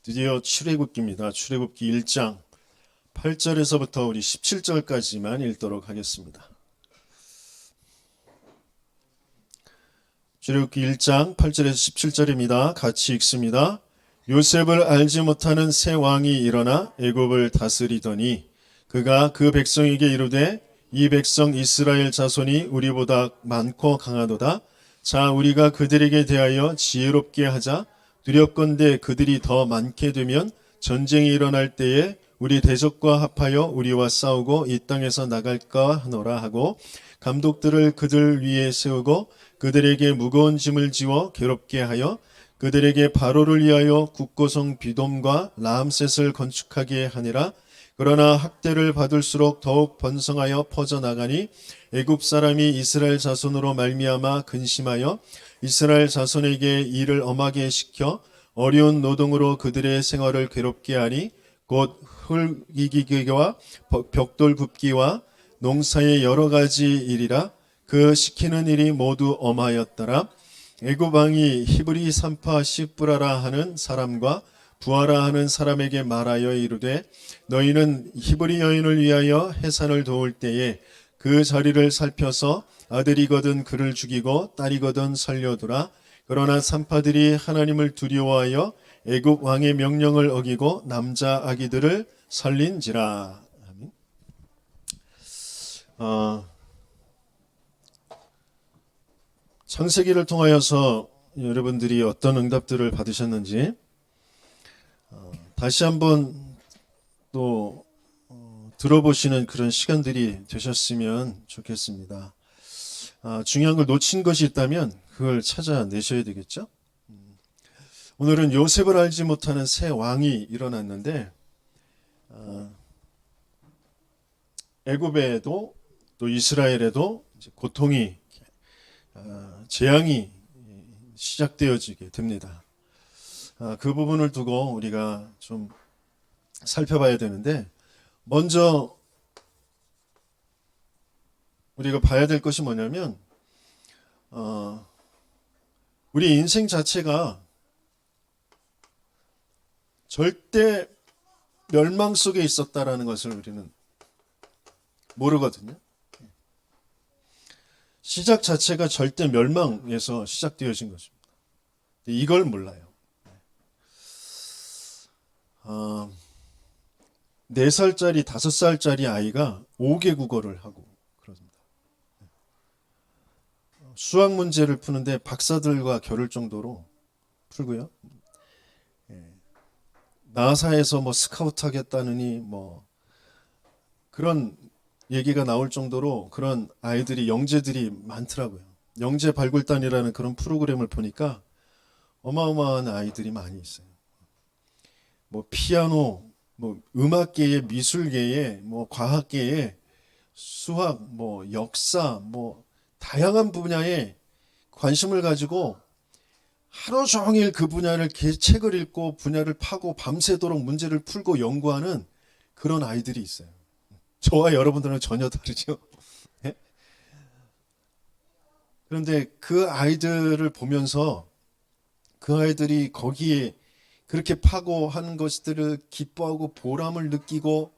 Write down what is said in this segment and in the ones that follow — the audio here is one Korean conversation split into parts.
드디어 출애굽기입니다. 출애굽기 1장 8절에서부터 우리 17절까지만 읽도록 하겠습니다. 출애굽기 1장 8절에서 17절입니다. 같이 읽습니다. 요셉을 알지 못하는 새 왕이 일어나 애굽을 다스리더니 그가 그 백성에게 이르되 이 백성 이스라엘 자손이 우리보다 많고 강하도다. 자, 우리가 그들에게 대하여 지혜롭게 하자. 두렵건대 그들이 더 많게 되면 전쟁이 일어날 때에 우리 대적과 합하여 우리와 싸우고 이 땅에서 나갈까 하노라 하고 감독들을 그들 위에 세우고 그들에게 무거운 짐을 지워 괴롭게 하여 그들에게 바로를 위하여 국고성 비돔과 라암셋을 건축하게 하니라. 그러나 학대를 받을수록 더욱 번성하여 퍼져나가니 애굽 사람이 이스라엘 자손으로 말미암아 근심하여 이스라엘 자손에게 일을 엄하게 시켜 어려운 노동으로 그들의 생활을 괴롭게 하니 곧 흙이기기와 벽돌 굽기와 농사의 여러 가지 일이라. 그 시키는 일이 모두 엄하였더라. 애굽 왕이 히브리 산파 시브라라 하는 사람과 부하라 하는 사람에게 말하여 이르되 너희는 히브리 여인을 위하여 해산을 도울 때에 그 자리를 살펴서 아들이거든 그를 죽이고 딸이거든 살려두라. 그러나 산파들이 하나님을 두려워하여 애굽 왕의 명령을 어기고 남자 아기들을 살린지라. 창세기를 통하여서 여러분들이 어떤 응답들을 받으셨는지 다시 한번 또 들어보시는 그런 시간들이 되셨으면 좋겠습니다. 중요한 걸 놓친 것이 있다면 그걸 찾아내셔야 되겠죠. 오늘은 요셉을 알지 못하는 새 왕이 일어났는데 애굽에도 또 이스라엘에도 고통이 재앙이 시작되어지게 됩니다. 그 부분을 두고 우리가 좀 살펴봐야 되는데 먼저 우리가 봐야 될 것이 뭐냐면 우리 인생 자체가 절대 멸망 속에 있었다라는 것을 우리는 모르거든요. 시작 자체가 절대 멸망에서 시작되어진 것입니다. 이걸 몰라요. 4살짜리, 5살짜리 아이가 5개 국어를 하고 그럽니다. 수학 문제를 푸는데 박사들과 겨룰 정도로 풀고요. 나사에서 뭐 스카우트 하겠다느니 뭐 그런 얘기가 나올 정도로 그런 아이들이 영재들이 많더라고요. 영재 발굴단이라는 그런 프로그램을 보니까 어마어마한 아이들이 많이 있어요. 뭐 피아노, 뭐 음악계에, 미술계에, 뭐 과학계에, 수학, 뭐 역사, 뭐 다양한 분야에 관심을 가지고 하루 종일 그 분야를 책을 읽고 분야를 파고 밤새도록 문제를 풀고 연구하는 그런 아이들이 있어요. 저와 여러분들은 전혀 다르죠. 그런데 그 아이들을 보면서 그 아이들이 거기에 그렇게 파고 하는 것들을 기뻐하고 보람을 느끼고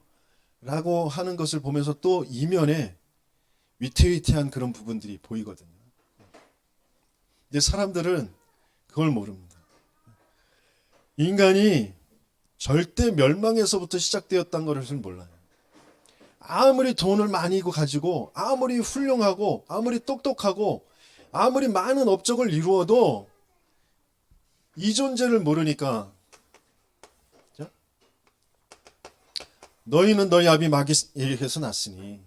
라고 하는 것을 보면서 또 이면에 위태위태한 그런 부분들이 보이거든요. 근데 사람들은 그걸 모릅니다. 인간이 절대 멸망에서부터 시작되었다는 것을 몰라요. 아무리 돈을 많이 가지고 아무리 훌륭하고 아무리 똑똑하고 아무리 많은 업적을 이루어도 이 존재를 모르니까 너희는 너희 아비 마귀에게서 났으니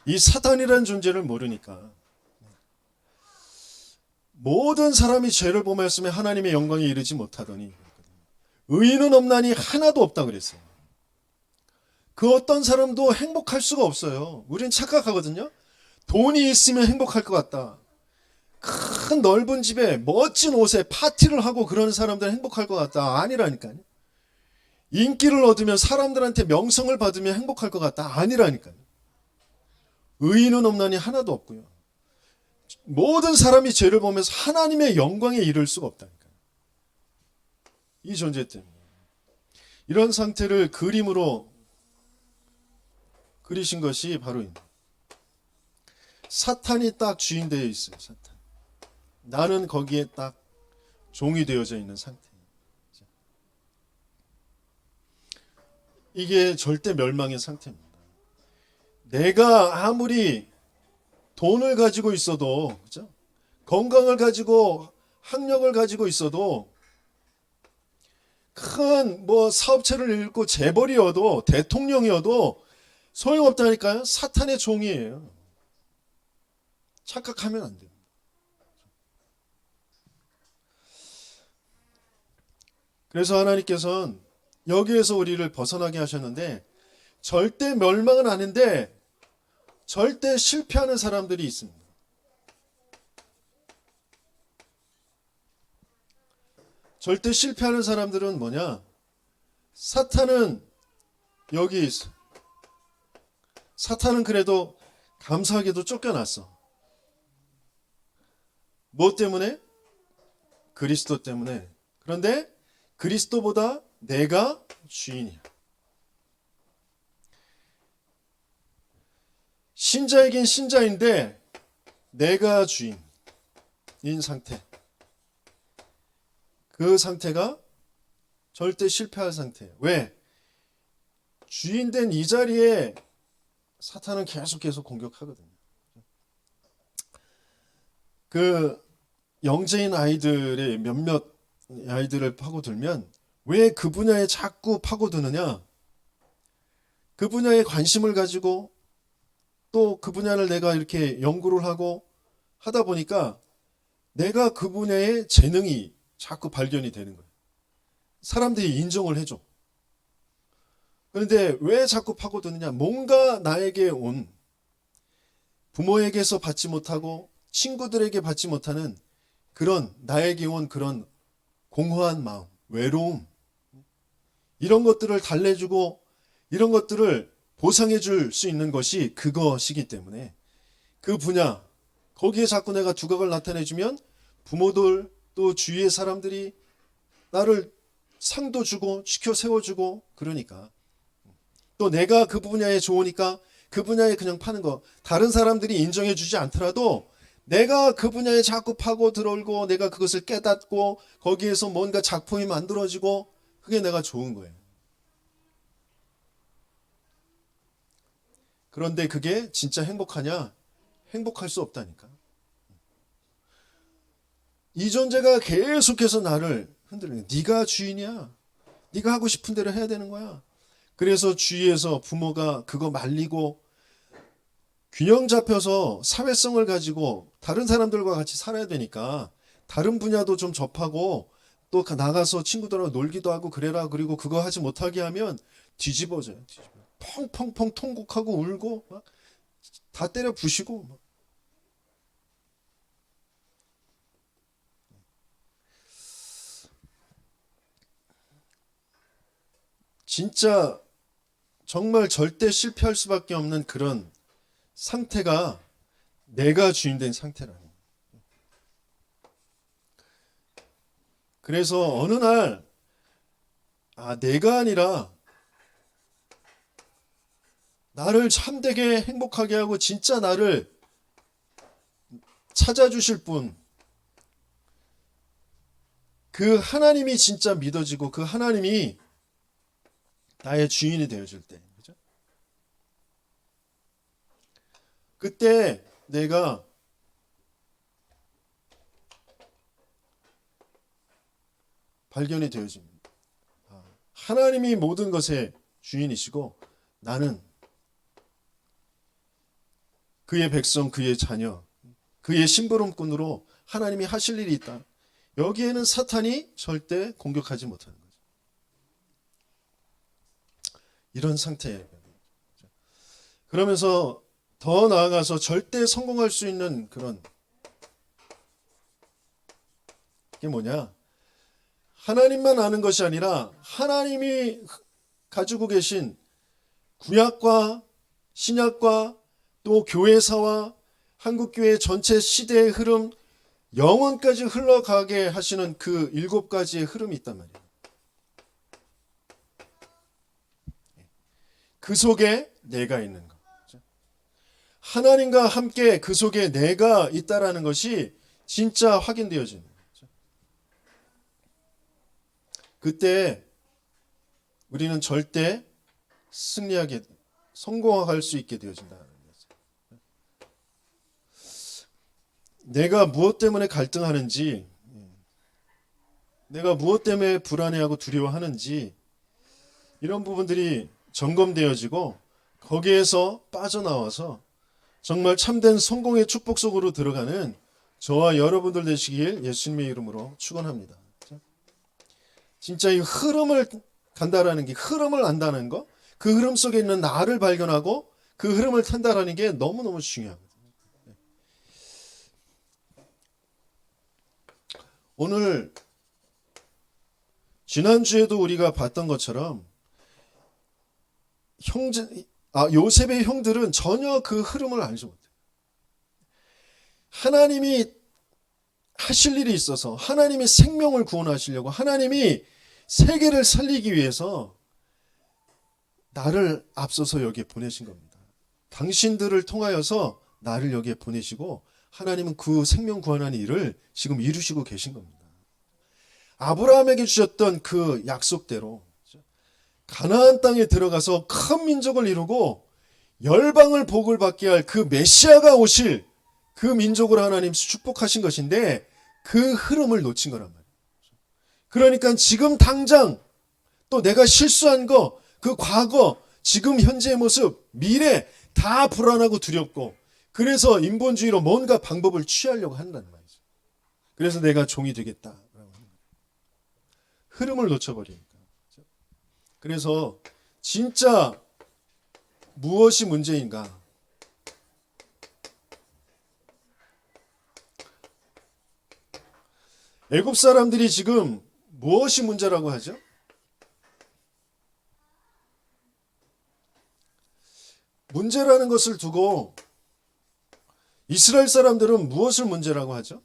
이 사단이라는 존재를 모르니까 모든 사람이 죄를 범하였으면 하나님의 영광에 이르지 못하더니 의인은 없나니 하나도 없다 그랬어요. 그 어떤 사람도 행복할 수가 없어요. 우리는 착각하거든요. 돈이 있으면 행복할 것 같다. 큰 넓은 집에 멋진 옷에 파티를 하고 그런 사람들은 행복할 것 같다. 아니라니까요. 인기를 얻으면 사람들한테 명성을 받으면 행복할 것 같다. 아니라니까요. 의인은 없나니 하나도 없고요. 모든 사람이 죄를 보면서 하나님의 영광에 이를 수가 없다니까요. 이 존재 때문에. 이런 상태를 그림으로 그리신 것이 바로 사탄이 딱 주인 되어 있어요. 사탄. 나는 거기에 딱 종이 되어져 있는 상태. 이게 절대 멸망의 상태입니다. 내가 아무리 돈을 가지고 있어도, 그죠? 건강을 가지고 학력을 가지고 있어도 큰 사업체를 잃고 재벌이어도 대통령이어도 소용없다니까요. 사탄의 종이에요. 착각하면 안 됩니다. 그래서 하나님께서는 여기에서 우리를 벗어나게 하셨는데 절대 멸망은 아닌데 절대 실패하는 사람들이 있습니다. 절대 실패하는 사람들은 뭐냐? 사탄은 여기 있어. 사탄은 그래도 감사하게도 쫓겨났어. 뭐 때문에? 그리스도 때문에. 그런데 그리스도보다 내가 주인이야. 신자이긴 신자인데 내가 주인인 상태. 그 상태가 절대 실패할 상태예요. 왜? 주인 된 이 자리에 사탄은 계속 공격하거든요. 그 영재인 아이들의 몇몇 아이들을 파고들면 왜 그 분야에 자꾸 파고드느냐? 그 분야에 관심을 가지고 또 그 분야를 내가 이렇게 연구를 하고 하다 보니까 내가 그 분야의 재능이 자꾸 발견이 되는 거예요. 사람들이 인정을 해줘. 그런데 왜 자꾸 파고드느냐? 뭔가 나에게 온 부모에게서 받지 못하고 친구들에게 받지 못하는 그런 나에게 온 그런 공허한 마음, 외로움, 이런 것들을 달래주고 이런 것들을 보상해 줄 수 있는 것이 그것이기 때문에 그 분야, 거기에 자꾸 내가 두각을 나타내주면 부모들 또 주위의 사람들이 나를 상도 주고 지켜 세워주고 그러니까 또 내가 그 분야에 좋으니까 그 분야에 그냥 파는 거, 다른 사람들이 인정해 주지 않더라도 내가 그 분야에 자꾸 파고 들어오고 내가 그것을 깨닫고 거기에서 뭔가 작품이 만들어지고 그게 내가 좋은 거예요. 그런데 그게 진짜 행복하냐? 행복할 수 없다니까. 이 존재가 계속해서 나를 흔들는 거야. 네가 주인이야. 네가 하고 싶은 대로 해야 되는 거야. 그래서 주위에서 부모가 그거 말리고 균형 잡혀서 사회성을 가지고 다른 사람들과 같이 살아야 되니까 다른 분야도 좀 접하고 또 나가서 친구들하고 놀기도 하고 그래라. 그리고 그거 하지 못하게 하면 뒤집어져요. 펑펑펑 통곡하고 울고 막 다 때려 부시고 막. 진짜 정말 절대 실패할 수밖에 없는 그런 상태가 내가 주인된 상태라는 거예요. 그래서 어느 날 내가 아니라 나를 참되게 행복하게 하고 진짜 나를 찾아주실 분, 그 하나님이 진짜 믿어지고 그 하나님이 나의 주인이 되어줄 때, 그죠? 그때 내가 발견이 되어집니다. 하나님이 모든 것의 주인이시고 나는 그의 백성, 그의 자녀, 그의 심부름꾼으로 하나님이 하실 일이 있다. 여기에는 사탄이 절대 공격하지 못하는 거죠. 이런 상태예요. 그러면서 더 나아가서 절대 성공할 수 있는 그런 게 뭐냐? 하나님만 아는 것이 아니라 하나님이 가지고 계신 구약과 신약과 또 교회사와 한국교회 전체 시대의 흐름, 영원까지 흘러가게 하시는 그 7가지의 흐름이 있단 말이에요. 그 속에 내가 있는 것. 하나님과 함께 그 속에 내가 있다라는 것이 진짜 확인되어지는 거죠. 그때 우리는 절대 승리하게, 성공할 수 있게 되어진다는 거죠. 내가 무엇 때문에 갈등하는지, 내가 무엇 때문에 불안해하고 두려워하는지, 이런 부분들이 점검되어지고 거기에서 빠져나와서 정말 참된 성공의 축복 속으로 들어가는 저와 여러분들 되시길 예수님의 이름으로 축원합니다. 진짜 이 흐름을 간다라는 게, 흐름을 안다는 거, 그 흐름 속에 있는 나를 발견하고 그 흐름을 탄다라는 게 너무너무 중요합니다. 오늘 지난주에도 우리가 봤던 것처럼 요셉의 형들은 전혀 그 흐름을 알지 못해요. 하나님이 하실 일이 있어서, 하나님이 생명을 구원하시려고, 하나님이 세계를 살리기 위해서 나를 앞서서 여기에 보내신 겁니다. 당신들을 통하여서 나를 여기에 보내시고 하나님은 그 생명 구원하는 일을 지금 이루시고 계신 겁니다. 아브라함에게 주셨던 그 약속대로 가나안 땅에 들어가서 큰 민족을 이루고 열방을 복을 받게 할 그 메시아가 오실 그 민족을 하나님 축복하신 것인데 그 흐름을 놓친 거란 말이에요. 그러니까 지금 당장 또 내가 실수한 거, 그 과거, 지금 현재의 모습, 미래 다 불안하고 두렵고 그래서 인본주의로 뭔가 방법을 취하려고 한다는 말이죠. 그래서 내가 종이 되겠다. 흐름을 놓쳐버리니까. 그래서 진짜 무엇이 문제인가? 애굽 사람들이 지금 무엇이 문제라고 하죠? 문제라는 것을 두고 이스라엘 사람들은 무엇을 문제라고 하죠?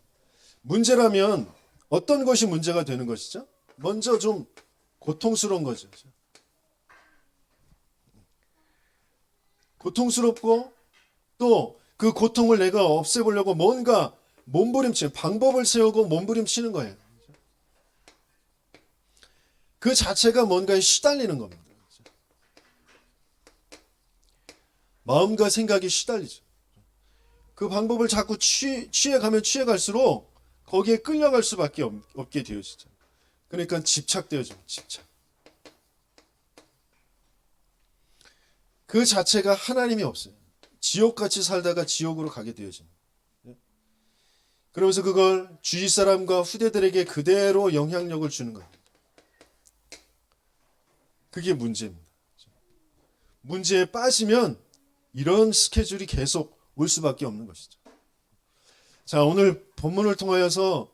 문제라면 어떤 것이 문제가 되는 것이죠? 먼저 좀 고통스러운 거죠. 고통스럽고 또 그 고통을 내가 없애보려고 뭔가 몸부림치는, 방법을 세우고 몸부림치는 거예요. 그 자체가 뭔가에 시달리는 겁니다. 마음과 생각이 시달리죠. 그 방법을 자꾸 취해가면 취해갈수록 거기에 끌려갈 수밖에 없게 되어지죠. 그러니까 집착되어져요. 집착. 그 자체가 하나님이 없어요. 지옥같이 살다가 지옥으로 가게 되어집니다. 그러면서 그걸 주위 사람과 후대들에게 그대로 영향력을 주는 거예요. 그게 문제입니다. 문제에 빠지면 이런 스케줄이 계속 올 수밖에 없는 것이죠. 자, 오늘 본문을 통하여서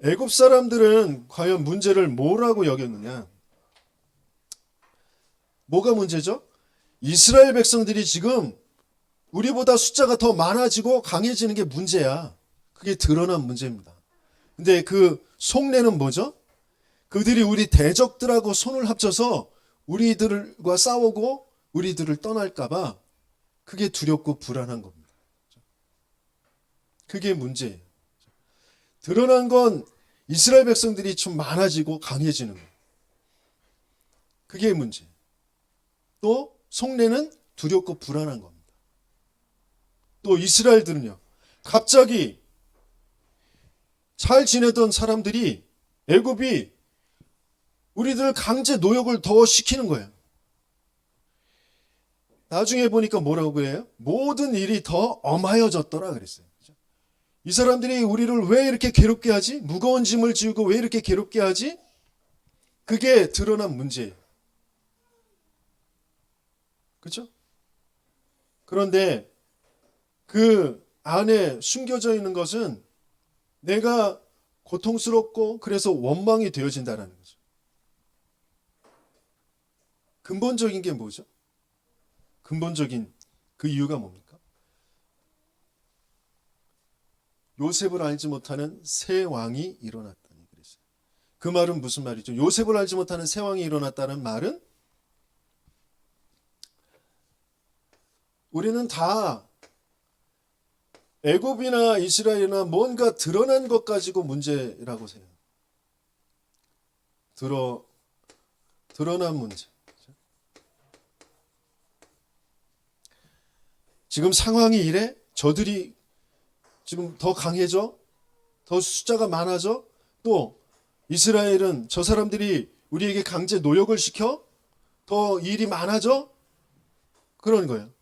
애굽 사람들은 과연 문제를 뭐라고 여겼느냐? 뭐가 문제죠? 이스라엘 백성들이 지금 우리보다 숫자가 더 많아지고 강해지는 게 문제야. 그게 드러난 문제입니다. 근데 그 속내는 뭐죠? 그들이 우리 대적들하고 손을 합쳐서 우리들과 싸우고 우리들을 떠날까봐 그게 두렵고 불안한 겁니다. 그게 문제예요. 드러난 건 이스라엘 백성들이 좀 많아지고 강해지는 거예요. 그게 문제예요. 또 속내는 두렵고 불안한 겁니다. 또 이스라엘들은요, 갑자기 잘 지내던 사람들이 애굽이 우리들 강제 노역을 더 시키는 거예요. 나중에 보니까 뭐라고 그래요? 모든 일이 더 엄하여졌더라 그랬어요. 이 사람들이 우리를 왜 이렇게 괴롭게 하지? 무거운 짐을 지우고 왜 이렇게 괴롭게 하지? 그게 드러난 문제예요. 그렇죠? 그런데 그 안에 숨겨져 있는 것은 내가 고통스럽고 그래서 원망이 되어진다는 거죠. 근본적인 게 뭐죠? 근본적인 그 이유가 뭡니까? 요셉을 알지 못하는 새 왕이 일어났다니 그랬어요. 그 말은 무슨 말이죠? 요셉을 알지 못하는 새 왕이 일어났다는 말은 우리는 다 애굽이나 이스라엘이나 뭔가 드러난 것 가지고 문제라고 생각해요. 드러난 문제. 지금 상황이 이래? 저들이 지금 더 강해져? 더 숫자가 많아져? 또 이스라엘은 저 사람들이 우리에게 강제 노역을 시켜? 더 일이 많아져? 그런 거예요.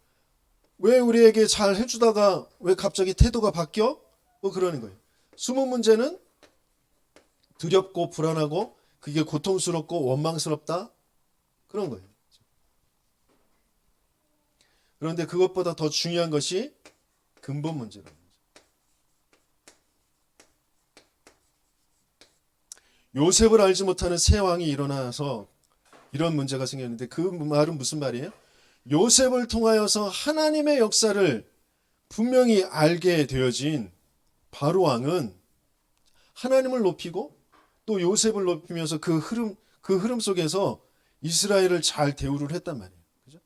왜 우리에게 잘 해주다가 왜 갑자기 태도가 바뀌어? 뭐 그러는 거예요. 숨은 문제는 두렵고 불안하고 그게 고통스럽고 원망스럽다? 그런 거예요. 그런데 그것보다 더 중요한 것이 근본 문제라는 거죠. 요셉을 알지 못하는 새 왕이 일어나서 이런 문제가 생겼는데 그 말은 무슨 말이에요? 요셉을 통하여서 하나님의 역사를 분명히 알게 되어진 바로 왕은 하나님을 높이고 또 요셉을 높이면서 그 흐름 속에서 이스라엘을 잘 대우를 했단 말이에요. 그죠?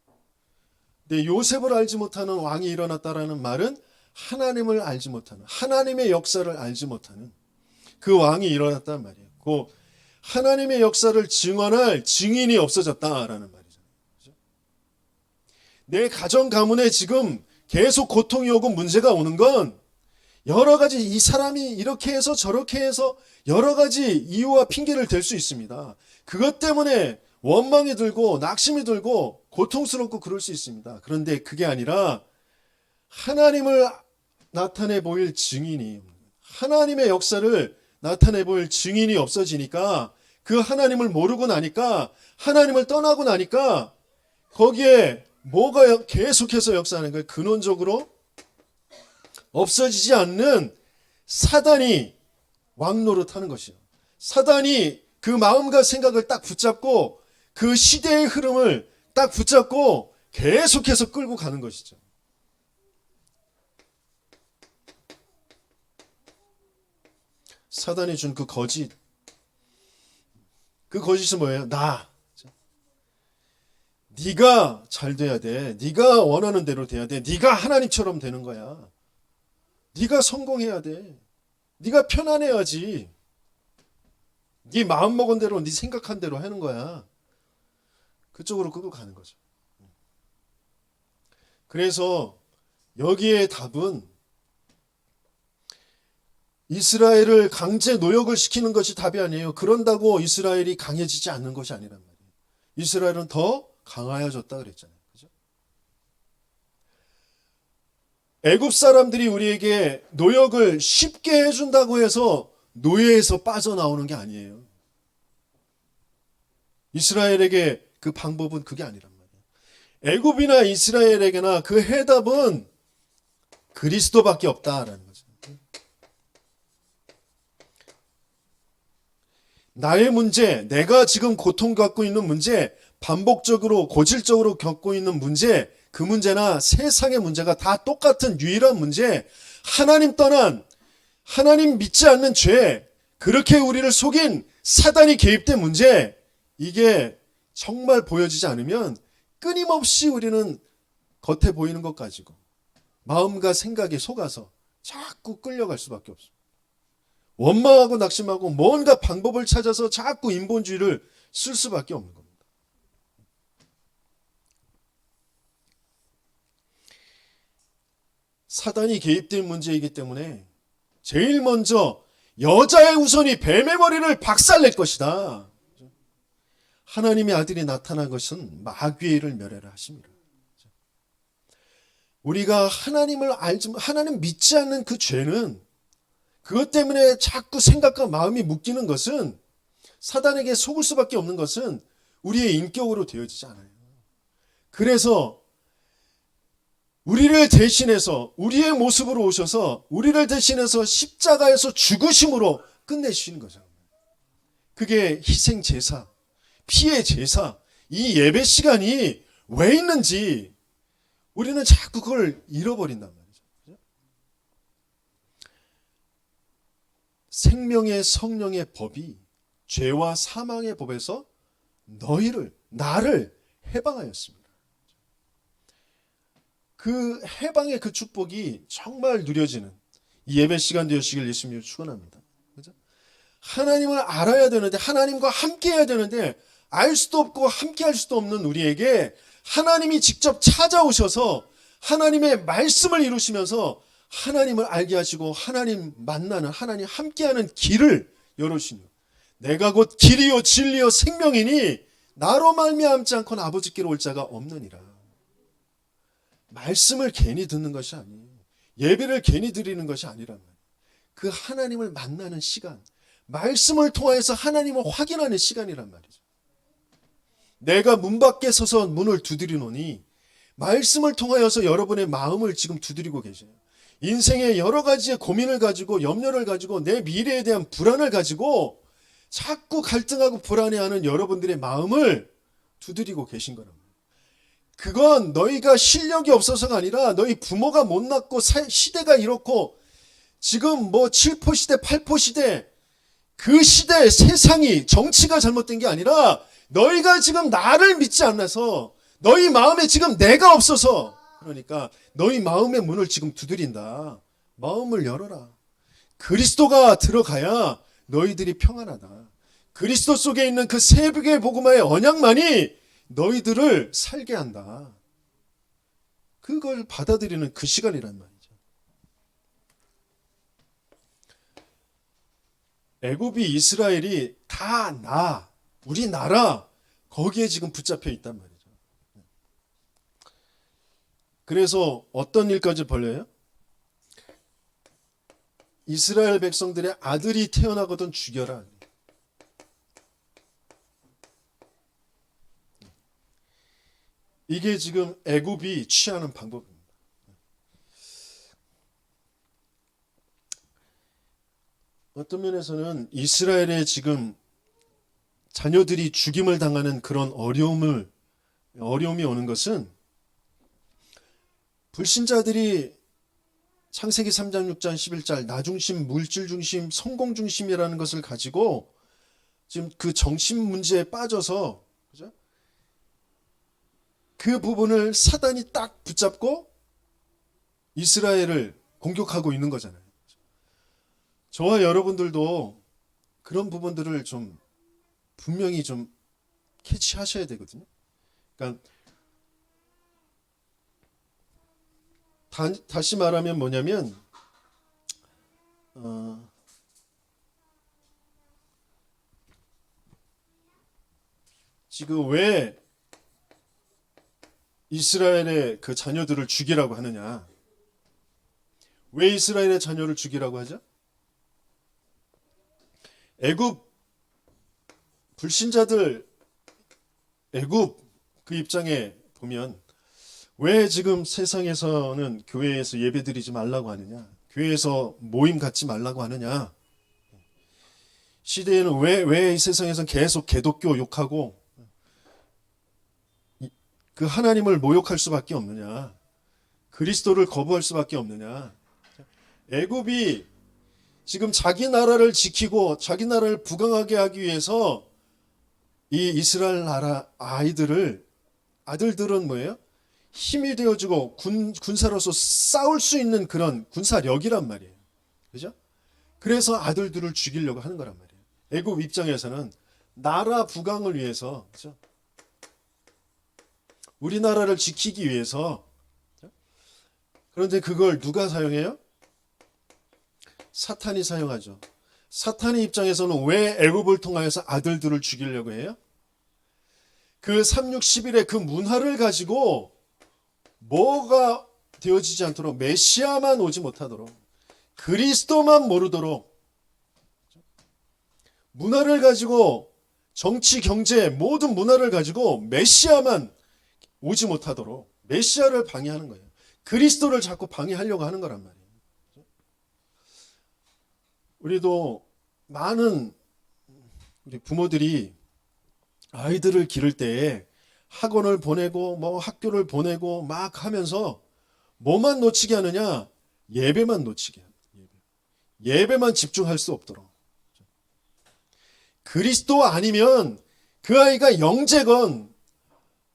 근데 요셉을 알지 못하는 왕이 일어났다라는 말은 하나님을 알지 못하는, 하나님의 역사를 알지 못하는 그 왕이 일어났단 말이에요. 그 하나님의 역사를 증언할 증인이 없어졌다라는 말이잖아요. 그죠? 내 가정 가문에 지금 계속 고통이 오고 문제가 오는 건 여러 가지 이 사람이 이렇게 해서 저렇게 해서 여러 가지 이유와 핑계를 댈 수 있습니다. 그것 때문에 원망이 들고 낙심이 들고 고통스럽고 그럴 수 있습니다. 그런데 그게 아니라 하나님을 나타내 보일 증인이, 하나님의 역사를 나타내 보일 증인이 없어지니까 그 하나님을 모르고 나니까 하나님을 떠나고 나니까 거기에 뭐가 계속해서 역사하는 거예요. 근원적으로 없어지지 않는 사단이 왕노릇하는 것이요. 사단이 그 마음과 생각을 딱 붙잡고 그 시대의 흐름을 딱 붙잡고 계속해서 끌고 가는 것이죠. 사단이 준 그 거짓. 그 거짓은 뭐예요? 네가 잘 돼야 돼. 네가 원하는 대로 돼야 돼. 네가 하나님처럼 되는 거야. 네가 성공해야 돼. 네가 편안해야지. 네 마음먹은 대로 네 생각한 대로 하는 거야. 그쪽으로 끌고 가는 거죠. 그래서 여기에 답은 이스라엘을 강제 노역을 시키는 것이 답이 아니에요. 그런다고 이스라엘이 강해지지 않는 것이 아니란 말이에요. 이스라엘은 더 강하여졌다 그랬잖아요. 그죠? 애굽 사람들이 우리에게 노역을 쉽게 해준다고 해서 노예에서 빠져나오는 게 아니에요. 이스라엘에게 그 방법은 그게 아니란 말이에요. 애굽이나 이스라엘에게나 그 해답은 그리스도밖에 없다라는 거죠. 나의 문제, 내가 지금 고통 갖고 있는 문제, 반복적으로 고질적으로 겪고 있는 문제, 그 문제나 세상의 문제가 다 똑같은 유일한 문제, 하나님 떠난, 하나님 믿지 않는 죄, 그렇게 우리를 속인 사단이 개입된 문제, 이게 정말 보여지지 않으면 끊임없이 우리는 겉에 보이는 것 가지고 마음과 생각에 속아서 자꾸 끌려갈 수밖에 없습니다. 원망하고 낙심하고 뭔가 방법을 찾아서 자꾸 인본주의를 쓸 수밖에 없는 겁니다. 사단이 개입된 문제이기 때문에 제일 먼저 여자의 우선이 뱀의 머리를 박살낼 것이다. 하나님의 아들이 나타난 것은 마귀의 일을 멸하라 하십니다. 우리가 하나님 믿지 않는 그 죄는 그것 때문에 자꾸 생각과 마음이 묶이는 것은 사단에게 속을 수밖에 없는 것은 우리의 인격으로 되어지지 않아요. 그래서 우리를 대신해서 우리의 모습으로 오셔서 우리를 대신해서 십자가에서 죽으심으로 끝내시는 거죠. 그게 희생 제사, 피의 제사, 이 예배 시간이 왜 있는지 우리는 자꾸 그걸 잃어버린단 말이죠. 생명의 성령의 법이 죄와 사망의 법에서 나를 해방하였습니다. 그 해방의 그 축복이 정말 누려지는 이 예배 시간 되시길 예수님을 축원합니다. 그죠? 하나님을 알아야 되는데, 하나님과 함께 해야 되는데, 알 수도 없고 함께 할 수도 없는 우리에게 하나님이 직접 찾아오셔서 하나님의 말씀을 이루시면서 하나님을 알게 하시고 하나님 만나는, 하나님 함께하는 길을 열어주시는, 내가 곧 길이요 진리요 생명이니 나로 말미암지 않고는 아버지께로 올 자가 없느니라. 말씀을 괜히 듣는 것이 아니에요. 예배를 괜히 드리는 것이 아니란 말이에요. 그 하나님을 만나는 시간, 말씀을 통해서 하나님을 확인하는 시간이란 말이죠. 내가 문 밖에 서서 문을 두드리노니 말씀을 통하여서 여러분의 마음을 지금 두드리고 계세요. 인생의 여러 가지의 고민을 가지고, 염려를 가지고, 내 미래에 대한 불안을 가지고 자꾸 갈등하고 불안해하는 여러분들의 마음을 두드리고 계신 거란 말이에요. 그건 너희가 실력이 없어서가 아니라 너희 부모가 못났고 시대가 이렇고 지금 뭐 7포 시대, 8포 시대, 그 시대 세상이, 정치가 잘못된 게 아니라 너희가 지금 나를 믿지 않아서, 너희 마음에 지금 내가 없어서, 그러니까 너희 마음의 문을 지금 두드린다. 마음을 열어라. 그리스도가 들어가야 너희들이 평안하다. 그리스도 속에 있는 그 새벽의 복음화의 언약만이 너희들을 살게 한다. 그걸 받아들이는 그 시간이란 말이죠. 애굽이, 이스라엘이 다 우리나라, 거기에 지금 붙잡혀 있단 말이죠. 그래서 어떤 일까지 벌려요? 이스라엘 백성들의 아들이 태어나거든 죽여라. 이게 지금 애굽이 취하는 방법입니다. 어떤 면에서는 이스라엘의 지금 자녀들이 죽임을 당하는 그런 어려움이 오는 것은, 불신자들이 창세기 3장, 6장, 11절 나중심, 물질중심, 성공중심이라는 것을 가지고 지금 그 정신 문제에 빠져서, 그죠? 그 부분을 사단이 딱 붙잡고 이스라엘을 공격하고 있는 거잖아요. 저와 여러분들도 그런 부분들을 좀 분명히 좀 캐치하셔야 되거든요. 그러니까 다시 말하면 뭐냐면, 지금 왜 이스라엘의 그 자녀들을 죽이라고 하느냐? 왜 이스라엘의 자녀를 죽이라고 하죠? 애굽 불신자들, 애굽 그 입장에 보면 왜 지금 세상에서는 교회에서 예배드리지 말라고 하느냐? 교회에서 모임 갖지 말라고 하느냐? 시대에는 왜 이 세상에서는 계속 기독교 욕하고 그 하나님을 모욕할 수밖에 없느냐? 그리스도를 거부할 수밖에 없느냐? 애굽이 지금 자기 나라를 지키고 자기 나라를 부강하게 하기 위해서 이 이스라엘 나라 아들들은 뭐예요? 힘이 되어주고 군사로서 싸울 수 있는 그런 군사력이란 말이에요. 그죠? 그래서 아들들을 죽이려고 하는 거란 말이에요. 애굽 입장에서는 나라 부강을 위해서, 그죠? 우리나라를 지키기 위해서. 그런데 그걸 누가 사용해요? 사탄이 사용하죠. 사탄의 입장에서는 왜 애굽을 통하여서 아들들을 죽이려고 해요? 그 3611의 그 문화를 가지고 뭐가 되어지지 않도록, 메시아만 오지 못하도록, 그리스도만 모르도록, 문화를 가지고, 정치, 경제, 모든 문화를 가지고 메시아만 오지 못하도록 메시아를 방해하는 거예요. 그리스도를 자꾸 방해하려고 하는 거란 말이에요. 우리도 많은 우리 부모들이 아이들을 기를 때에 학원을 보내고 뭐 학교를 보내고 막 하면서 뭐만 놓치게 하느냐? 예배만 놓치게 합니다. 예배만 집중할 수 없도록. 그리스도 아니면 그 아이가 영재건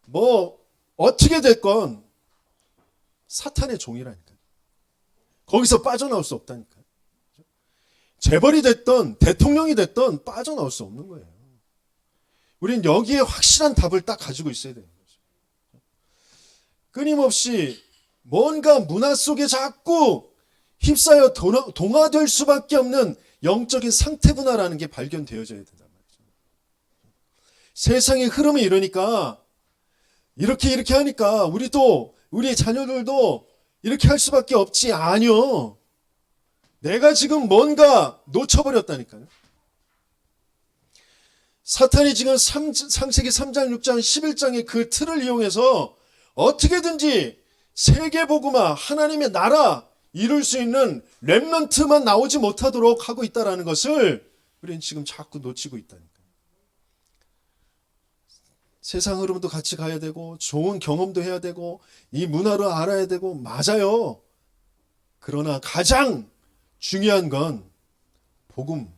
뭐 어떻게 됐건 사탄의 종이라니까요. 거기서 빠져나올 수 없다니까요. 재벌이 됐던 대통령이 됐던 빠져나올 수 없는 거예요. 우린 여기에 확실한 답을 딱 가지고 있어야 되는 거죠. 끊임없이 뭔가 문화 속에 자꾸 휩싸여 동화될 수밖에 없는 영적인 상태구나라는 게 발견되어져야 된단 말이죠. 세상의 흐름이 이러니까 이렇게 하니까 우리도 우리 자녀들도 이렇게 할 수밖에 없지. 아니요. 내가 지금 뭔가 놓쳐버렸다니까요. 사탄이 지금 창세기 3장, 6장, 11장의 그 틀을 이용해서 어떻게든지 세계복음화, 하나님의 나라 이룰 수 있는 렘넌트만 나오지 못하도록 하고 있다는 것을 우리는 지금 자꾸 놓치고 있다니까요. 세상 흐름도 같이 가야 되고 좋은 경험도 해야 되고 이 문화를 알아야 되고 맞아요. 그러나 가장 중요한 건 복음.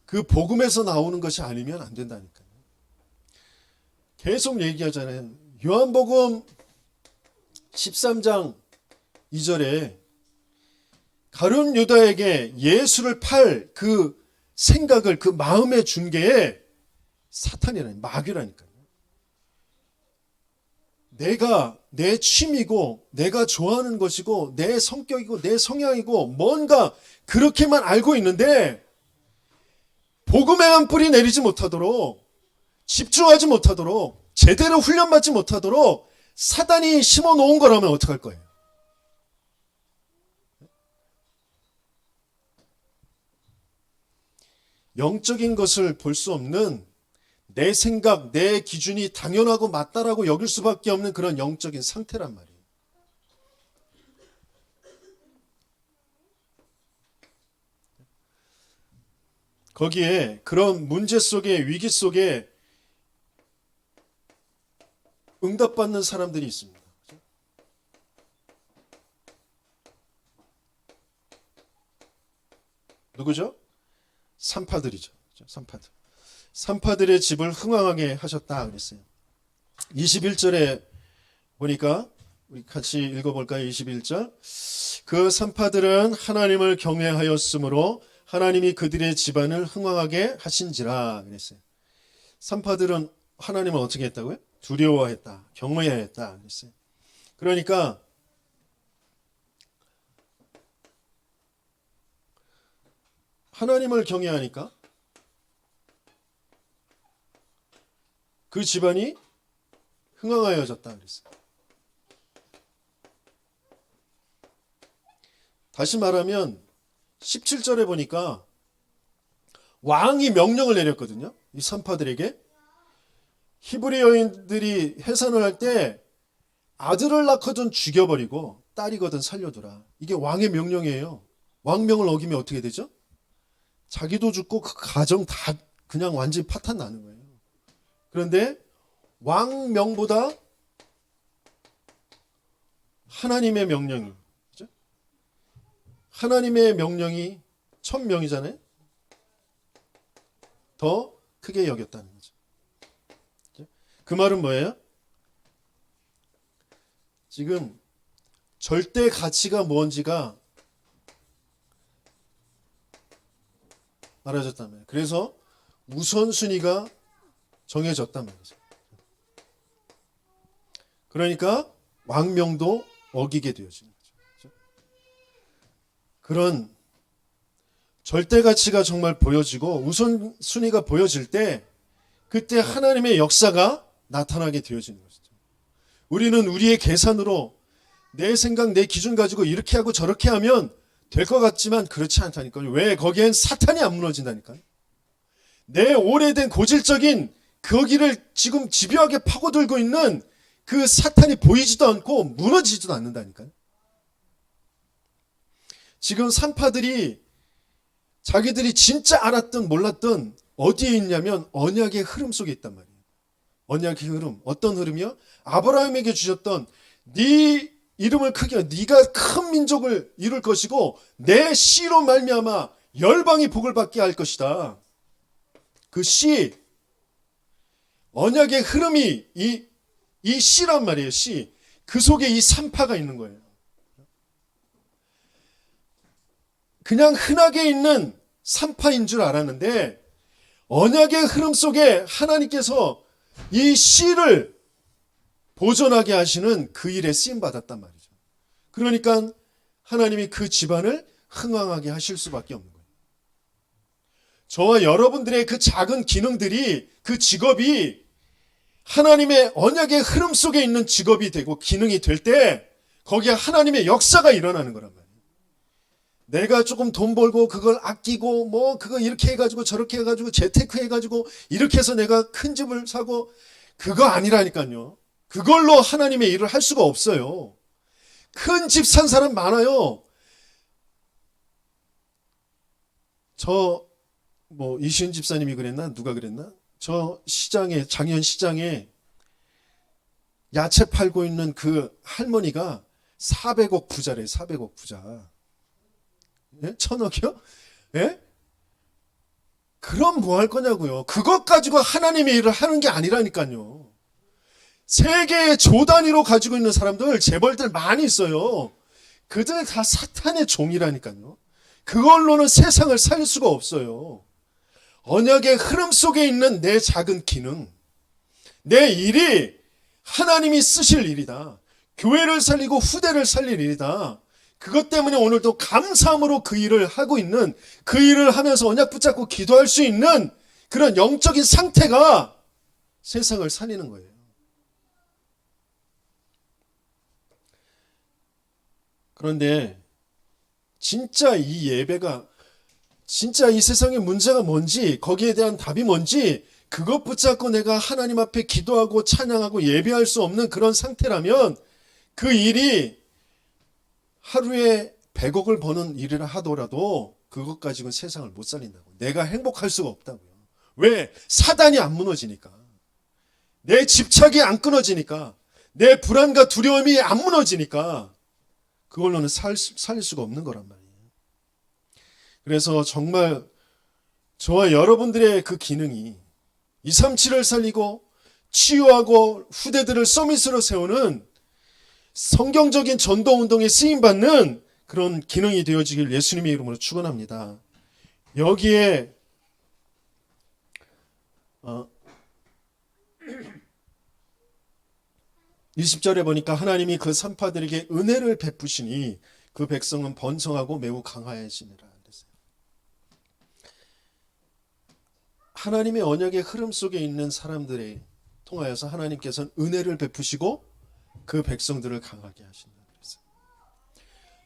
그 복음에서 나오는 것이 아니면 안 된다니까요. 계속 얘기하잖아요. 요한복음 13장 2절에 가룟 유다에게 예수를 팔 그 생각을 그 마음에 준 게 사탄이라니, 마귀라니까요. 내가 내 취미고 내가 좋아하는 것이고 내 성격이고 내 성향이고 뭔가 그렇게만 알고 있는데 복음에만 뿌리 내리지 못하도록, 집중하지 못하도록, 제대로 훈련받지 못하도록 사단이 심어놓은 거라면 어떡할 거예요? 영적인 것을 볼 수 없는 내 생각, 내 기준이 당연하고 맞다라고 여길 수밖에 없는 그런 영적인 상태란 말이에요. 거기에 그런 문제 속에, 위기 속에 응답받는 사람들이 있습니다. 누구죠? 산파들이죠. 산파들. 산파들의 집을 흥왕하게 하셨다 그랬어요. 21절에 보니까 우리 같이 읽어볼까요? 21절. 그 산파들은 하나님을 경외하였으므로 하나님이 그들의 집안을 흥왕하게 하신지라 그랬어요. 산파들은 하나님을 어떻게 했다고요? 두려워했다. 경외했다 그랬어요. 그러니까 하나님을 경외하니까 그 집안이 흥왕하여졌다 그랬어요. 다시 말하면 17절에 보니까 왕이 명령을 내렸거든요. 이 산파들에게. 히브리 여인들이 해산을 할 때 아들을 낳거든 죽여버리고 딸이거든 살려두라. 이게 왕의 명령이에요. 왕명을 어기면 어떻게 되죠? 자기도 죽고 그 가정 다 그냥 완전히 파탄 나는 거예요. 그런데 왕명보다 하나님의 명령이, 그죠? 하나님의 명령이 천명이잖아요. 더 크게 여겼다는 거죠. 그죠? 그 말은 뭐예요? 지금 절대 가치가 뭔지가 알아졌단 말이에요. 그래서 우선순위가 정해졌단 말이죠. 그러니까 왕명도 어기게 되어지는 거죠. 그런 절대 가치가 정말 보여지고 우선순위가 보여질 때 그때 하나님의 역사가 나타나게 되어지는 것이죠. 우리는 우리의 계산으로 내 생각, 내 기준 가지고 이렇게 하고 저렇게 하면 될 것 같지만 그렇지 않다니까요. 왜? 거기엔 사탄이 안 무너진다니까요. 내 오래된 고질적인 거기를 지금 집요하게 파고들고 있는 그 사탄이 보이지도 않고 무너지지도 않는다니까요. 지금 산파들이 자기들이 진짜 알았든 몰랐든 어디에 있냐면 언약의 흐름 속에 있단 말이에요. 언약의 흐름. 어떤 흐름이요? 아브라함에게 주셨던 네 이름을 크게 하여 네가 큰 민족을 이룰 것이고 내 씨로 말미암아 열방이 복을 받게 할 것이다. 그 씨, 언약의 흐름이 이 씨란 말이에요. 씨. 그 속에 이 산파가 있는 거예요. 그냥 흔하게 있는 산파인 줄 알았는데 언약의 흐름 속에 하나님께서 이 씨를 보존하게 하시는 그 일에 쓰임받았단 말이죠. 그러니까 하나님이 그 집안을 흥왕하게 하실 수밖에 없는 거예요. 저와 여러분들의 그 작은 기능들이, 그 직업이 하나님의 언약의 흐름 속에 있는 직업이 되고 기능이 될 때 거기에 하나님의 역사가 일어나는 거란 말이에요. 내가 조금 돈 벌고 그걸 아끼고 뭐 그거 이렇게 해가지고 저렇게 해가지고 재테크 해가지고 이렇게 해서 내가 큰 집을 사고, 그거 아니라니까요. 그걸로 하나님의 일을 할 수가 없어요. 큰 집 산 사람 많아요. 이시은 집사님이 그랬나? 누가 그랬나? 작년 시장에 야채 팔고 있는 그 할머니가 400억 부자래, 400억 부자. 예? 1000억이요? 예? 그럼 뭐 할 거냐고요. 그것 가지고 하나님의 일을 하는 게 아니라니까요. 세계의 조 단위로 가지고 있는 사람들, 재벌들 많이 있어요. 그들 다 사탄의 종이라니까요. 그걸로는 세상을 살 수가 없어요. 언약의 흐름 속에 있는 내 작은 기능, 내 일이 하나님이 쓰실 일이다. 교회를 살리고 후대를 살릴 일이다. 그것 때문에 오늘도 감사함으로 그 일을 하고 있는, 그 일을 하면서 언약 붙잡고 기도할 수 있는 그런 영적인 상태가 세상을 살리는 거예요. 그런데 진짜 이 예배가, 진짜 이 세상의 문제가 뭔지, 거기에 대한 답이 뭔지, 그것 붙잡고 내가 하나님 앞에 기도하고 찬양하고 예배할 수 없는 그런 상태라면 그 일이 하루에 100억을 버는 일이라 하더라도 그것 가지고는 세상을 못 살린다고. 내가 행복할 수가 없다고요. 왜? 사단이 안 무너지니까. 내 집착이 안 끊어지니까. 내 불안과 두려움이 안 무너지니까. 그걸로는 살릴 수가 없는 거란 말이에요. 그래서 정말 저와 여러분들의 그 기능이 237을 살리고 치유하고 후대들을 서밋으로 세우는 성경적인 전도운동에 쓰임받는 그런 기능이 되어지길 예수님의 이름으로 축원합니다. 여기에 20절에 보니까 하나님이 그 산파들에게 은혜를 베푸시니 그 백성은 번성하고 매우 강하여지니라 그랬어요. 하나님의 언약의 흐름 속에 있는 사람들에 통하여서 하나님께서는 은혜를 베푸시고 그 백성들을 강하게 하신다 그랬어요.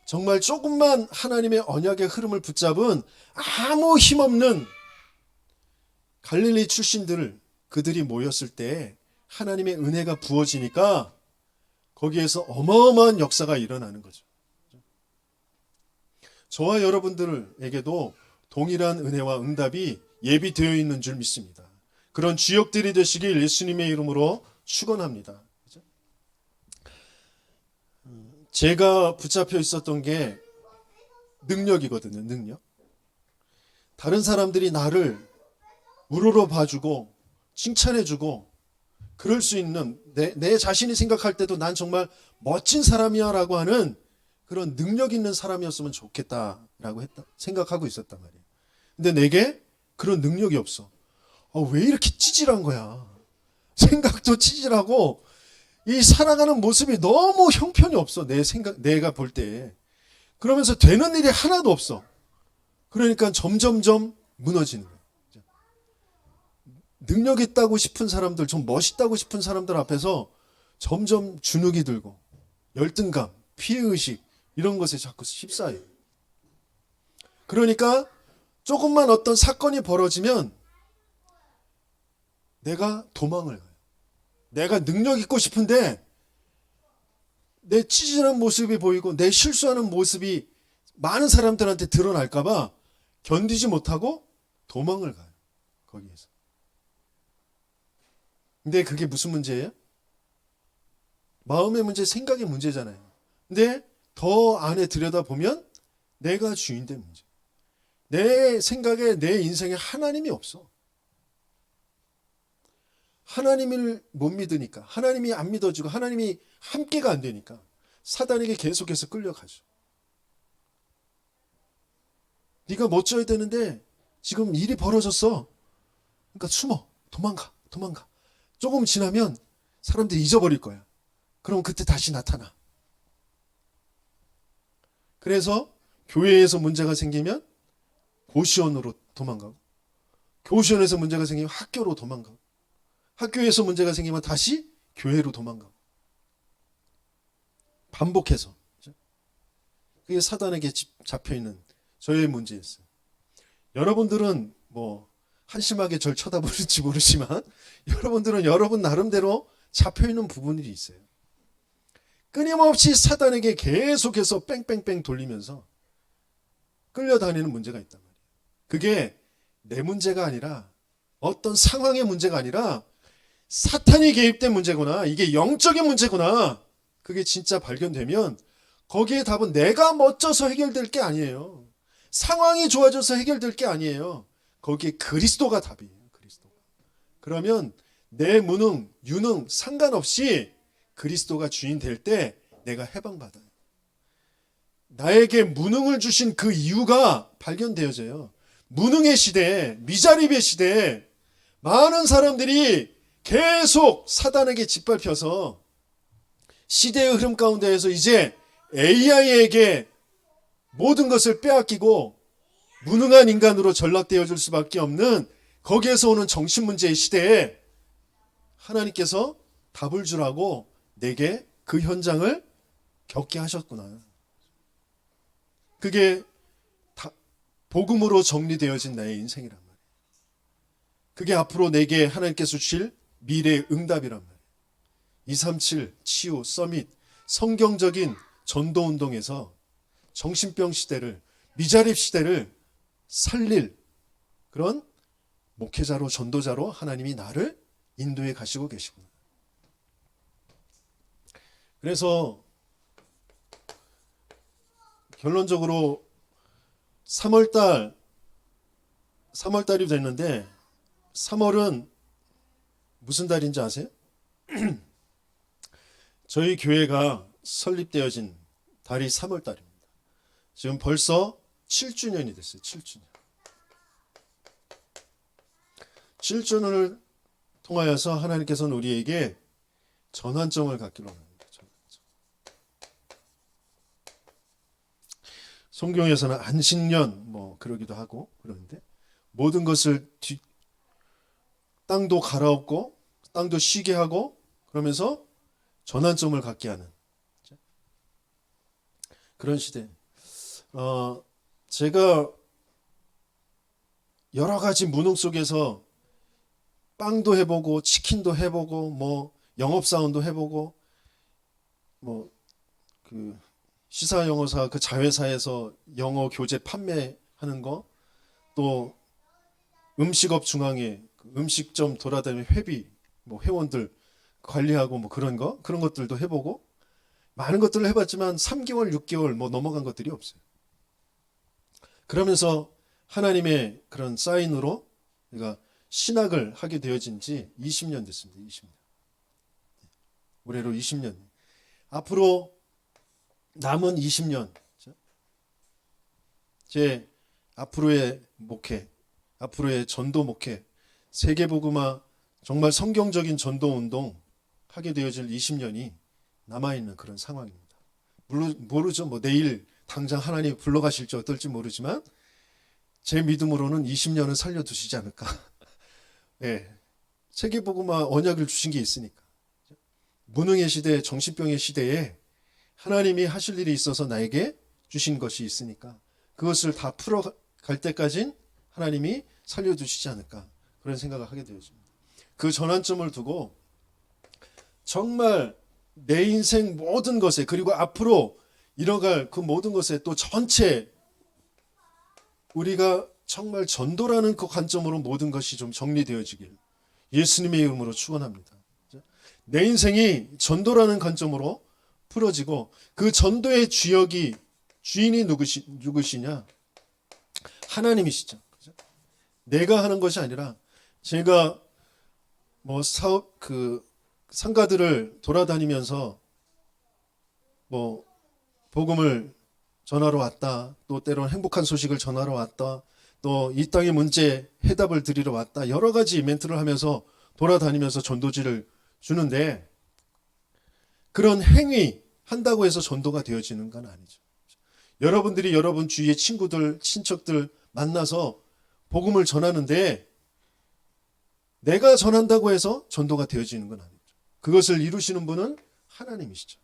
정말 조금만 하나님의 언약의 흐름을 붙잡은 아무 힘없는 갈릴리 출신들, 그들이 모였을 때 하나님의 은혜가 부어지니까 거기에서 어마어마한 역사가 일어나는 거죠. 저와 여러분들에게도 동일한 은혜와 응답이 예비되어 있는 줄 믿습니다. 그런 주역들이 되시길 예수님의 이름으로 축원합니다. 제가 붙잡혀 있었던 게 능력이거든요. 능력. 다른 사람들이 나를 우러러 봐주고 칭찬해주고 그럴 수 있는, 내 자신이 생각할 때도 난 정말 멋진 사람이야 라고 하는 그런 능력 있는 사람이었으면 좋겠다라고 생각하고 있었단 말이에요. 근데 내게 그런 능력이 없어. 왜 이렇게 찌질한 거야. 생각도 찌질하고 이 살아가는 모습이 너무 형편이 없어. 내가 볼 때. 그러면서 되는 일이 하나도 없어. 그러니까 점점점 무너지는 거예요. 능력 있다고 싶은 사람들, 좀 멋있다고 싶은 사람들 앞에서 점점 주눅이 들고 열등감, 피해의식 이런 것에 자꾸 휩싸여요. 그러니까 조금만 어떤 사건이 벌어지면 내가 도망을 가요. 내가 능력 있고 싶은데 내 찌질한 모습이 보이고 내 실수하는 모습이 많은 사람들한테 드러날까 봐 견디지 못하고 도망을 가요. 거기에서. 근데 그게 무슨 문제예요? 마음의 문제, 생각의 문제잖아요. 근데 더 안에 들여다보면 내가 주인된 문제. 내 생각에, 내 인생에 하나님이 없어. 하나님을 못 믿으니까, 하나님이 안 믿어지고 하나님이 함께가 안 되니까 사단에게 계속해서 끌려가죠. 네가 멋져야 되는데 지금 일이 벌어졌어. 그러니까 숨어, 도망가. 조금 지나면 사람들이 잊어버릴 거야. 그럼 그때 다시 나타나. 그래서 교회에서 문제가 생기면 고시원으로 도망가고, 고시원에서 문제가 생기면 학교로 도망가고, 학교에서 문제가 생기면 다시 교회로 도망가고, 반복해서. 그게 사단에게 잡혀있는 저의 문제였어요. 여러분들은 뭐 한심하게 절 쳐다보는지 모르지만 여러분들은 여러분 나름대로 잡혀있는 부분이 있어요. 끊임없이 사단에게 계속해서 뺑뺑뺑 돌리면서 끌려다니는 문제가 있단 말이에요. 그게 내 문제가 아니라, 어떤 상황의 문제가 아니라 사탄이 개입된 문제구나, 이게 영적인 문제구나, 그게 진짜 발견되면 거기에 답은 내가 멋져서 해결될 게 아니에요. 상황이 좋아져서 해결될 게 아니에요. 거기에 그리스도가 답이에요. 그리스도가. 그러면 내 무능, 유능 상관없이 그리스도가 주인 될 때 내가 해방받아요. 나에게 무능을 주신 그 이유가 발견되어져요. 무능의 시대에, 미자립의 시대에 많은 사람들이 계속 사단에게 짓밟혀서 시대의 흐름 가운데에서 이제 AI에게 모든 것을 빼앗기고 무능한 인간으로 전락되어질 수밖에 없는, 거기에서 오는 정신문제의 시대에 하나님께서 답을 주라고 내게 그 현장을 겪게 하셨구나. 그게 복음으로 정리되어진 나의 인생이란 말이에요. 그게 앞으로 내게 하나님께서 주실 미래의 응답이란 말이에요. 237 치유 서밋, 성경적인 전도운동에서 정신병 시대를, 미자립 시대를 살릴 그런 목회자로, 전도자로 하나님이 나를 인도해 가시고 계시구나. 그래서 결론적으로 3월달이 됐는데, 3월은 무슨 달인지 아세요? 저희 교회가 설립되어진 달이 3월달입니다. 지금 벌써 7주년이 됐어요. 7주년. 7주년을 통하여서 하나님께서는 우리에게 전환점을 갖기로 합니다. 성경에서는 안식년 뭐 그러기도 하고 그러는데, 모든 것을 땅도 갈아엎고 땅도 쉬게 하고 그러면서 전환점을 갖게 하는 그런 시대. 제가 여러 가지 무능 속에서 빵도 해보고 치킨도 해보고 뭐 영업사원도 해보고 뭐 그 시사 영어사 그 자회사에서 영어 교재 판매하는 거, 또 음식업 중앙에 음식점 돌아다니는 회비 뭐 회원들 관리하고 뭐 그런 것들도 해보고 많은 것들을 해봤지만 3개월 6개월 뭐 넘어간 것들이 없어요. 그러면서 하나님의 그런 사인으로 우리가 신학을 하게 되어진 지 20년 됐습니다. 20년. 올해로 20년. 앞으로 남은 20년 제 앞으로의 목회, 앞으로의 전도 목회, 세계복음화, 정말 성경적인 전도 운동 하게 되어질 20년이 남아있는 그런 상황입니다. 모르죠. 뭐 내일 당장 하나님 불러가실지 어떨지 모르지만 제 믿음으로는 20년은 살려두시지 않을까. 네. 세계복음화 언약을 주신 게 있으니까. 무능의 시대, 정신병의 시대에 하나님이 하실 일이 있어서 나에게 주신 것이 있으니까 그것을 다 풀어갈 때까진 하나님이 살려두시지 않을까, 그런 생각을 하게 되었습니다. 그 전환점을 두고 정말 내 인생 모든 것에, 그리고 앞으로 이뤄갈 그 모든 것에, 또 전체 우리가 정말 전도라는 그 관점으로 모든 것이 좀 정리되어지길 예수님의 이름으로 축원합니다. 내 인생이 전도라는 관점으로 풀어지고, 그 전도의 주인이 누구시냐? 하나님이시죠. 내가 하는 것이 아니라, 제가 뭐 사업 상가들을 돌아다니면서 뭐 복음을 전하러 왔다. 또 때로는 행복한 소식을 전하러 왔다. 또 이 땅의 문제 해답을 드리러 왔다. 여러 가지 멘트를 하면서 돌아다니면서 전도지를 주는데 그런 행위 한다고 해서 전도가 되어지는 건 아니죠. 여러분들이 여러분 주위의 친구들, 친척들 만나서 복음을 전하는데 내가 전한다고 해서 전도가 되어지는 건 아니죠. 그것을 이루시는 분은 하나님이시죠.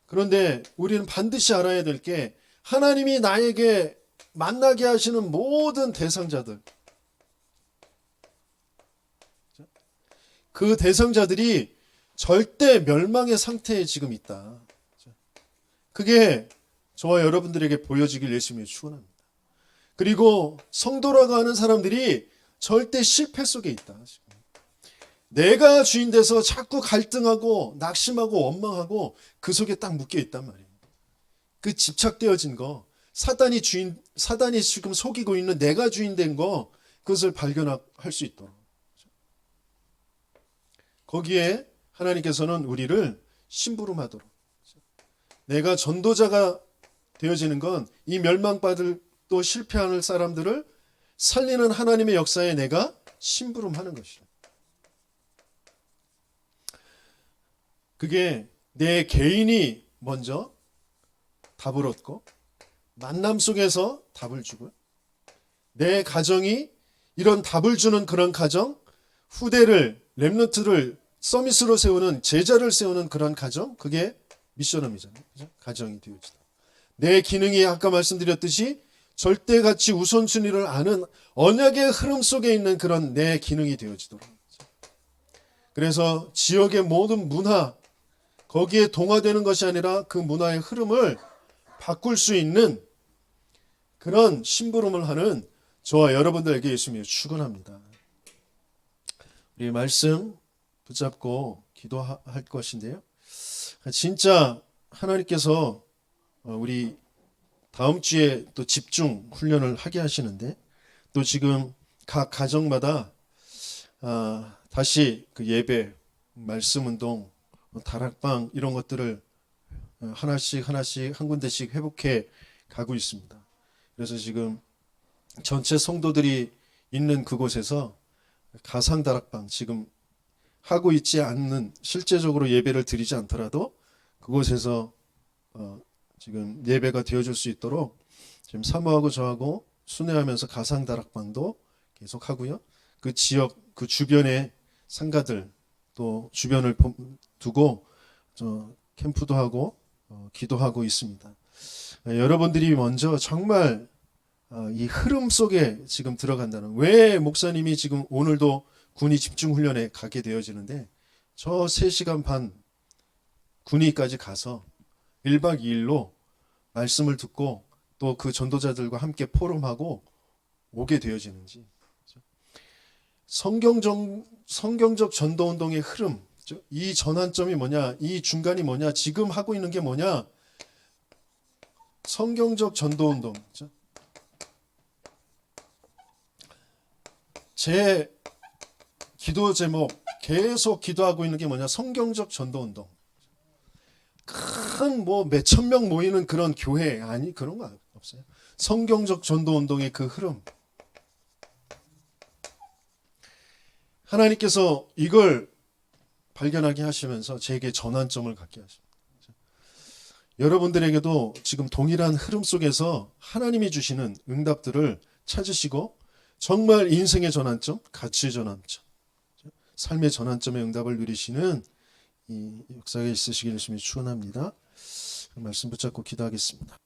그런데 우리는 반드시 알아야 될 게 하나님이 나에게 만나게 하시는 모든 대상자들, 그 대상자들이 절대 멸망의 상태에 지금 있다. 그게 저와 여러분들에게 보여지길 예수님이 축원합니다. 그리고 성도라고 하는 사람들이 절대 실패 속에 있다. 내가 주인 돼서 자꾸 갈등하고 낙심하고 원망하고 그 속에 딱 묶여 있단 말이에요. 그 집착되어진 거, 사단이 지금 속이고 있는 내가 주인 된 거, 그것을 발견할 수 있도록. 거기에 하나님께서는 우리를 심부름하도록. 내가 전도자가 되어지는 건 이 멸망받을 또 실패하는 사람들을 살리는 하나님의 역사에 내가 심부름하는 것이죠. 그게 내 개인이 먼저 답을 얻고 만남 속에서 답을 주고 내 가정이 이런 답을 주는 그런 가정, 후대를 렘넌트를 서밋으로 세우는 제자를 세우는 그런 가정, 그게 미션홈이잖아요. 그죠? 가정이 되어지다. 내 기능이 아까 말씀드렸듯이 절대가치 우선순위를 아는 언약의 흐름 속에 있는 그런 내 기능이 되어지도록. 그래서 지역의 모든 문화, 거기에 동화되는 것이 아니라 그 문화의 흐름을 바꿀 수 있는 그런 심부름을 하는 저와 여러분들에게 예수님이 축원합니다. 우리 말씀 붙잡고 기도할 것인데요. 진짜 하나님께서 우리 다음 주에 또 집중 훈련을 하게 하시는데 또 지금 각 가정마다 다시 그 예배, 말씀 운동, 다락방 이런 것들을 하나씩 한 군데씩 회복해 가고 있습니다. 그래서 지금 전체 성도들이 있는 그곳에서 가상 다락방 지금 하고 있지 않는 실제적으로 예배를 드리지 않더라도 그곳에서 지금 예배가 되어줄 수 있도록 지금 사모하고 저하고 순회하면서 가상 다락방도 계속 하고요. 그 지역 그 주변의 상가들 또 주변을 두고 캠프도 하고 기도하고 있습니다. 여러분들이 먼저 정말 이 흐름 속에 지금 들어간다는, 왜 목사님이 지금 오늘도 군의 집중훈련에 가게 되어지는데 저 3시간 반 군의까지 가서 1박 2일로 말씀을 듣고 또 그 전도자들과 함께 포럼하고 오게 되어지는지, 성경적 전도운동의 흐름, 이 전환점이 뭐냐, 이 중간이 뭐냐, 지금 하고 있는 게 뭐냐, 성경적 전도운동. 제 기도 제목 계속 기도하고 있는 게 뭐냐, 성경적 전도운동. 큰 뭐 몇천 명 모이는 그런 교회 아니 그런 거 없어요. 성경적 전도운동의 그 흐름. 하나님께서 이걸 발견하게 하시면서 제게 전환점을 갖게 하십니다. 여러분들에게도 지금 동일한 흐름 속에서 하나님이 주시는 응답들을 찾으시고 정말 인생의 전환점, 가치의 전환점, 삶의 전환점의 응답을 누리시는 이 역사가 있으시길 예수님이 축원합니다. 말씀 붙잡고 기도하겠습니다.